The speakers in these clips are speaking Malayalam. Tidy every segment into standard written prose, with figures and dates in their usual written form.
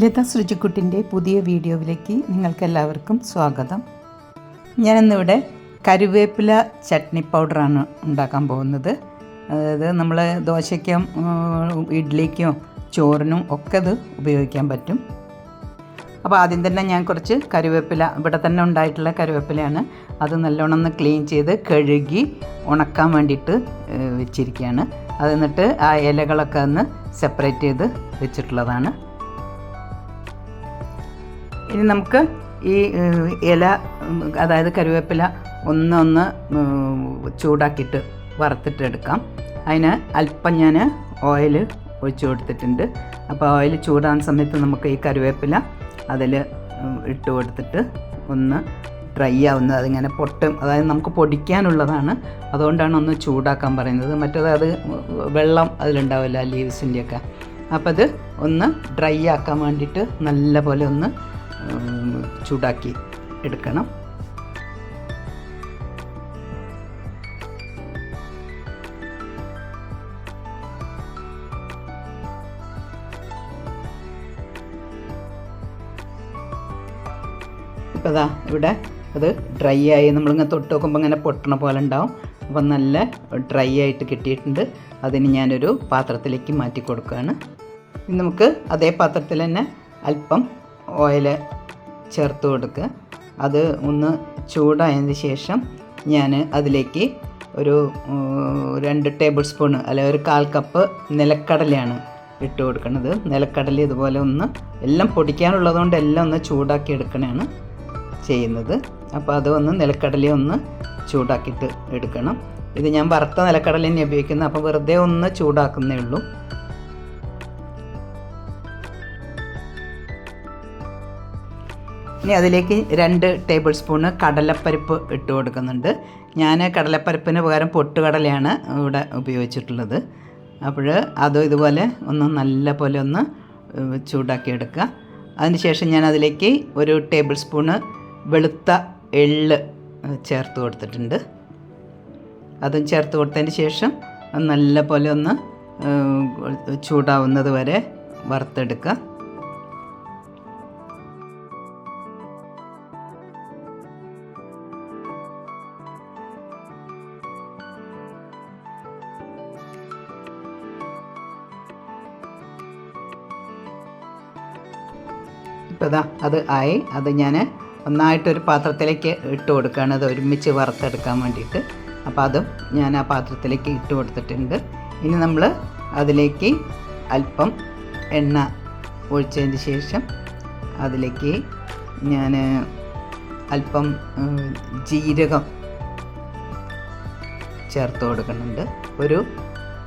ലത ശ്രുചിക്കുട്ടിൻ്റെ പുതിയ വീഡിയോയിലേക്ക് നിങ്ങൾക്കെല്ലാവർക്കും സ്വാഗതം. ഞാനിന്നിവിടെ കരുവേപ്പില ചട്നി പൗഡറാണ് ഉണ്ടാക്കാൻ പോകുന്നത്. അതായത് നമ്മൾ ദോശയ്ക്കും ഇഡ്ഡലിക്കും ചോറിനും ഒക്കെ ഇത് ഉപയോഗിക്കാൻ പറ്റും. അപ്പോൾ ആദ്യം തന്നെ ഞാൻ കുറച്ച് കരുവേപ്പില, ഇവിടെ തന്നെ ഉണ്ടായിട്ടുള്ള കരുവേപ്പിലയാണ്, അത് നല്ലോണം ഒന്ന് ക്ലീൻ ചെയ്ത് കഴുകി ഉണക്കാൻ വേണ്ടിയിട്ട് വെച്ചിരിക്കുകയാണ്. അത് എന്നിട്ട് ആ ഇലകളൊക്കെ ഒന്ന് സെപ്പറേറ്റ് ചെയ്ത് വെച്ചിട്ടുള്ളതാണ്. ഇനി നമുക്ക് ഈ ഇല, അതായത് കരുവേപ്പില ഒന്ന് ചൂടാക്കിയിട്ട് വറുത്തിട്ടെടുക്കാം. അതിന് അല്പം ഞാൻ ഓയിൽ ഒഴിച്ച് കൊടുത്തിട്ടുണ്ട്. അപ്പോൾ ഓയിൽ ചൂടാകുന്ന സമയത്ത് നമുക്ക് ഈ കരുവേപ്പില അതിൽ ഇട്ട് കൊടുത്തിട്ട് ഒന്ന് ഡ്രൈ ആവുന്നത്, അതിങ്ങനെ പൊട്ടും, അതായത് നമുക്ക് പൊടിക്കാനുള്ളതാണ്, അതുകൊണ്ടാണ് ഒന്ന് ചൂടാക്കാൻ പറയുന്നത്. മറ്റേത് അത് വെള്ളം അതിലുണ്ടാവില്ല, ലീവ്സിൻ്റെയൊക്കെ. അപ്പോൾ അത് ഒന്ന് ഡ്രൈ ആക്കാൻ വേണ്ടിയിട്ട് നല്ല പോലെ ഒന്ന് ചൂടാക്കി എടുക്കണം. ഇപ്പോൾ അതാ ഇവിടെ അത് ഡ്രൈ ആയി, നമ്മളിങ്ങനെ തൊട്ട് നോക്കുമ്പോൾ ഇങ്ങനെ പൊട്ടണ പോലെ ഉണ്ടാവും. അപ്പം നല്ല ഡ്രൈ ആയിട്ട് കിട്ടിയിട്ടുണ്ട്. അതിന് ഞാനൊരു പാത്രത്തിലേക്ക് മാറ്റി കൊടുക്കുകയാണ്. ഇനി നമുക്ക് അതേ പാത്രത്തിൽ തന്നെ അല്പം ഓയിൽ ചേർത്ത് കൊടുക്കുക. അത് ഒന്ന് ചൂടായതിന് ശേഷം ഞാൻ അതിലേക്ക് ഒരു 2 ടേബിൾ സ്പൂൺ അല്ലെങ്കിൽ ഒരു 1/4 കപ്പ് നിലക്കടലയാണ് ഇട്ട് കൊടുക്കുന്നത്. നിലക്കടല ഇതുപോലെ ഒന്ന് എല്ലാം പൊടിക്കാനുള്ളതുകൊണ്ട് എല്ലാം ഒന്ന് ചൂടാക്കി എടുക്കണതാണ് ചെയ്യുന്നത്. അപ്പോൾ അത് ഒന്ന് നിലക്കടല ഒന്ന് ചൂടാക്കിയിട്ട് എടുക്കണം. ഇത് ഞാൻ വറുത്ത നിലക്കടല തന്നെ ഉപയോഗിക്കുന്നത്, അപ്പോൾ വെറുതെ ഒന്ന് ചൂടാക്കുന്നേ ഉള്ളൂ. ഇനി അതിലേക്ക് 2 ടേബിൾ സ്പൂണ് കടലപ്പരിപ്പ് ഇട്ട് കൊടുക്കുന്നുണ്ട്. ഞാൻ കടലപ്പരിപ്പിന് പകരം പൊട്ടുകടലയാണ് ഇവിടെ ഉപയോഗിച്ചിട്ടുള്ളത്. അപ്പോൾ അതും ഇതുപോലെ ഒന്ന് നല്ല പോലെ ഒന്ന് ചൂടാക്കിയെടുക്കുക. അതിനുശേഷം ഞാൻ അതിലേക്ക് 1 ടേബിൾ സ്പൂണ് വെളുത്ത എള്ള് ചേർത്ത് കൊടുത്തിട്ടുണ്ട്. അതും ചേർത്ത് കൊടുത്തതിന് ശേഷം നല്ല പോലെ ഒന്ന് ചൂടാവുന്നത് വരെ വറുത്തെടുക്കുക. ഇപ്പോൾ ഇതാ അത് ആയി. അത് ഞാൻ ഒന്നായിട്ടൊരു പാത്രത്തിലേക്ക് ഇട്ട് കൊടുക്കുകയാണ്, അത് ഒരുമിച്ച് വറുത്തെടുക്കാൻ വേണ്ടിയിട്ട്. അപ്പോൾ അതും ഞാൻ ആ പാത്രത്തിലേക്ക് ഇട്ട് കൊടുത്തിട്ടുണ്ട്. ഇനി നമ്മൾ അതിലേക്ക് അല്പം എണ്ണ ഒഴിച്ചതിന് ശേഷം അതിലേക്ക് ഞാൻ അല്പം ജീരകം ചേർത്ത് കൊടുക്കുന്നുണ്ട്. 1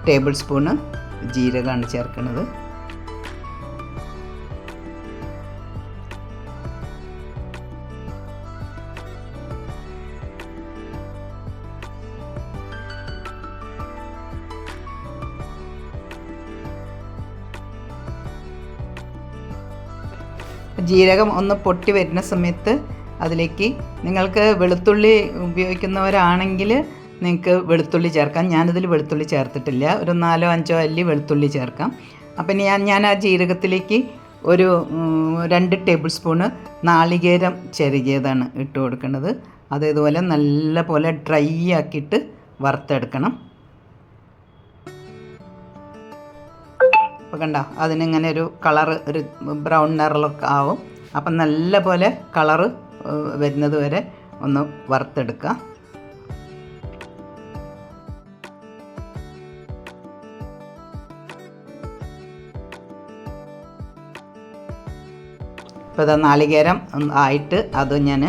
ടേബിൾ സ്പൂണ് ജീരകമാണ് ചേർക്കുന്നത്. ജീരകം ഒന്ന് പൊട്ടി വരുന്ന സമയത്ത് അതിലേക്ക് നിങ്ങൾക്ക് വെളുത്തുള്ളി ഉപയോഗിക്കുന്നവരാണെങ്കിൽ നിങ്ങൾക്ക് വെളുത്തുള്ളി ചേർക്കാം. ഞാനിതിൽ വെളുത്തുള്ളി ചേർത്തിട്ടില്ല. ഒരു 4-5 അല്ലി വെളുത്തുള്ളി ചേർക്കാം. അപ്പം ഞാൻ ആ ജീരകത്തിലേക്ക് ഒരു 2 ടേബിൾ സ്പൂണ് നാളികേരം ചിരകിയതാണ് ഇട്ട് കൊടുക്കുന്നത്. അത് ഇതുപോലെ നല്ല പോലെ ഡ്രൈ ആക്കിയിട്ട് വറുത്തെടുക്കണം. അപ്പോൾ കണ്ടോ, അതിനിങ്ങനെ ഒരു കളറ്, ഒരു ബ്രൗൺ നിറലൊക്കെ ആവും. അപ്പം നല്ല പോലെ കളറ് വരുന്നത് വരെ ഒന്ന് വറുത്തെടുക്കുക. ഇപ്പോൾ ഇതാ നാളികേരം ആയിട്ട് അത് ഞാൻ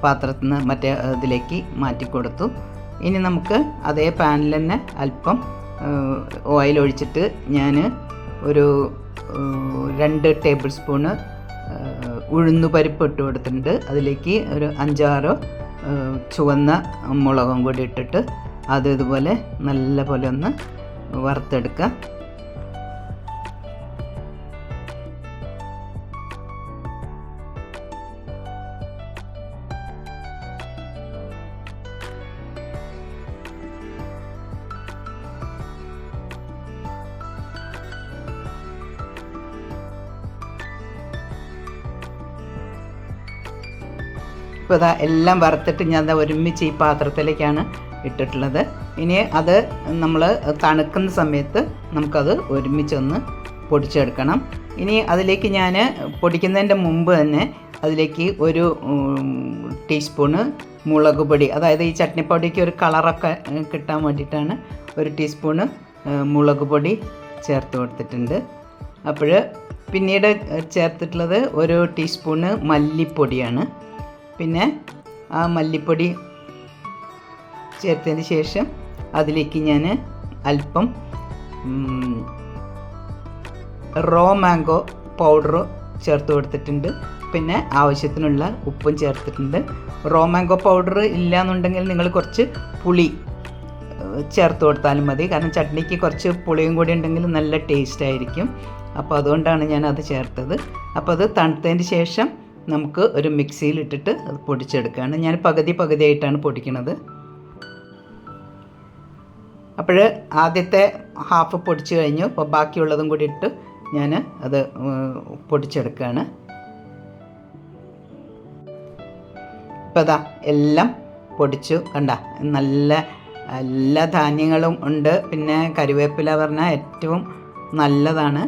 പാത്രത്തിൽ നിന്ന് മറ്റേ ഇതിലേക്ക് മാറ്റി കൊടുത്തു. ഇനി നമുക്ക് അതേ പാനിൽ തന്നെ അല്പം ഓയിൽ ഒഴിച്ചിട്ട് ഞാൻ ഒരു 2 ടേബിൾ സ്പൂണ് ഉഴുന്നുപരിപ്പ് ഇട്ട് കൊടുത്തിട്ടുണ്ട്. അതിലേക്ക് ഒരു 5-6 ചുവന്ന മുളകും കൂടി ഇട്ടിട്ട് അത് ഇതുപോലെ നല്ല പോലെ ഒന്ന് വറുത്തെടുക്കുക. ഇപ്പോൾ ഇതാ എല്ലാം വറുത്തിട്ട് ഞാൻ ദാ ഒരുമിച്ച് ഈ പാത്രത്തിലേക്കാണ് ഇട്ടിട്ടുള്ളത്. ഇനി അത് നമ്മൾ തണുക്കുന്ന സമയത്ത് നമുക്കത് ഒരുമിച്ചൊന്ന് പൊടിച്ചെടുക്കണം. ഇനി അതിലേക്ക് ഞാൻ പൊടിക്കുന്നതിൻ്റെ മുമ്പ് തന്നെ അതിലേക്ക് ഒരു ടീസ്പൂണ് മുളക് പൊടി, അതായത് ഈ ചട്നിപ്പൊടിക്ക് ഒരു കളറൊക്കെ കിട്ടാൻ വേണ്ടിയിട്ടാണ് ഒരു ടീസ്പൂണ് മുളക് പൊടി ചേർത്ത് കൊടുത്തിട്ടുണ്ട്. അപ്പോൾ പിന്നീട് ചേർത്തിട്ടുള്ളത് ഒരു ടീസ്പൂണ് മല്ലിപ്പൊടിയാണ്. പിന്നെ ആ മല്ലിപ്പൊടി ചേർത്തതിന് ശേഷം അതിലേക്ക് ഞാൻ അല്പം റോ മാംഗോ പൗഡർ ചേർത്ത് കൊടുത്തിട്ടുണ്ട്. പിന്നെ ആവശ്യത്തിനുള്ള ഉപ്പും ചേർത്തിട്ടുണ്ട്. റോ മാംഗോ പൗഡർ ഇല്ലയെന്നുണ്ടെങ്കിൽ നിങ്ങൾ കുറച്ച് പുളി ചേർത്ത് കൊടുത്താലും മതി. കാരണം ചട്നിക്ക് കുറച്ച് പുളിയും കൂടി ഉണ്ടെങ്കിൽ നല്ല ടേസ്റ്റ് ആയിരിക്കും. അപ്പോൾ അതുകൊണ്ടാണ് ഞാനത് ചേർത്തത്. അപ്പോൾ അത് തണുത്തതിന് ശേഷം നമുക്ക് ഒരു മിക്സിയിലിട്ടിട്ട് അത് പൊടിച്ചെടുക്കുകയാണ്. ഞാൻ പകുതിയായിട്ടാണ് പൊടിക്കുന്നത്. അപ്പോൾ ആദ്യത്തെ ഹാഫ് പൊടിച്ച് കഴിഞ്ഞു. അപ്പോൾ ബാക്കിയുള്ളതും കൂടി ഇട്ട് ഞാൻ അത് പൊടിച്ചെടുക്കുകയാണ്. ഇപ്പോൾ അതാ എല്ലാം പൊടിച്ചു. കണ്ട നല്ല എല്ലാ ധാന്യങ്ങളും ഉണ്ട്. പിന്നെ കറിവേപ്പില പറഞ്ഞാൽ ഏറ്റവും നല്ലതാണ്.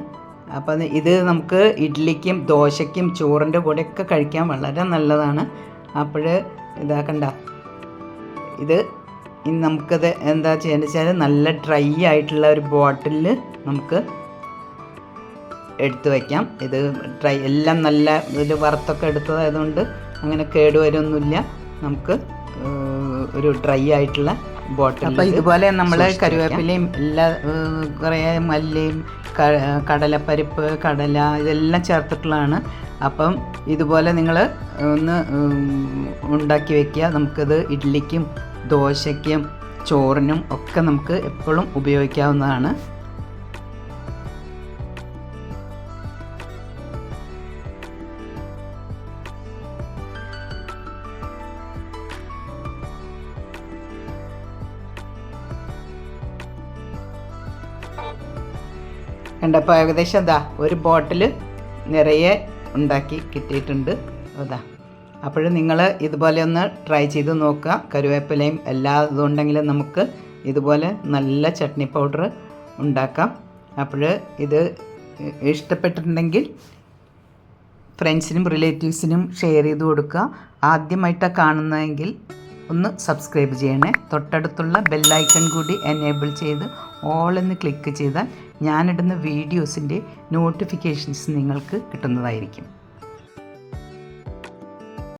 അപ്പം ഇത് നമുക്ക് ഇഡ്ഡലിക്കും ദോശയ്ക്കും ചോറിൻ്റെ കൂടെയൊക്കെ കഴിക്കാൻ വളരെ നല്ലതാണ്. അപ്പോൾ ഇതാ കണ്ട ഇത് ഇനി നമുക്കത് എന്താ ചെയ്യുന്നത് വെച്ചാൽ നല്ല ഡ്രൈ ആയിട്ടുള്ള ഒരു ബോട്ടിലിൽ നമുക്ക് എടുത്തു വയ്ക്കാം. ഇത് ഡ്രൈ എല്ലാം നല്ല ഇതിൽ വറുത്തൊക്കെ എടുത്തതായതുകൊണ്ട് അങ്ങനെ കേടുവരൊന്നുമില്ല. നമുക്ക് ഒരു ഡ്രൈ ആയിട്ടുള്ള ബോട്ടിൽ. അപ്പോൾ ഇതുപോലെ നമ്മൾ കറിവേപ്പിലയും എല്ലാ കുറേ മല്ലിയും കടലപ്പരിപ്പ്, കടല ഇതെല്ലാം ചേർത്തിട്ടുള്ളതാണ്. അപ്പം ഇതുപോലെ നിങ്ങൾ ഒന്ന് ഉണ്ടാക്കി വയ്ക്കുക. നമുക്കത് ഇഡ്ഡലിക്കും ദോശയ്ക്കും ചോറിനും ഒക്കെ നമുക്ക് എപ്പോഴും ഉപയോഗിക്കാവുന്നതാണ്. കണ്ടപ്പോൾ ഏകദേശം അതാ ഒരു ബോട്ടിൽ നിറയെ ഉണ്ടാക്കി കിട്ടിയിട്ടുണ്ട്. അതാ അപ്പോൾ നിങ്ങൾ ഇതുപോലെ ഒന്ന് ട്രൈ ചെയ്ത് നോക്കുക. കറിവേപ്പിലയും എല്ലാ ഇതുണ്ടെങ്കിലും നമുക്ക് ഇതുപോലെ നല്ല ചട്നി പൗഡർ ഉണ്ടാക്കാം. അപ്പോൾ ഇത് ഇഷ്ടപ്പെട്ടിട്ടുണ്ടെങ്കിൽ ഫ്രണ്ട്സിനും റിലേറ്റീവ്സിനും ഷെയർ ചെയ്ത് കൊടുക്കുക. ആദ്യമായിട്ടാണ് കാണുന്നതെങ്കിൽ ഒന്ന് സബ്സ്ക്രൈബ് ചെയ്യണേ. തൊട്ടടുത്തുള്ള ബെല്ലൈക്കൺ കൂടി എനേബിൾ ചെയ്ത് ഓൾ എന്ന് ക്ലിക്ക് ചെയ്താൽ ഞാനിടുന്ന വീഡിയോസിൻ്റെ നോട്ടിഫിക്കേഷൻസ് നിങ്ങൾക്ക് കിട്ടുന്നതായിരിക്കും.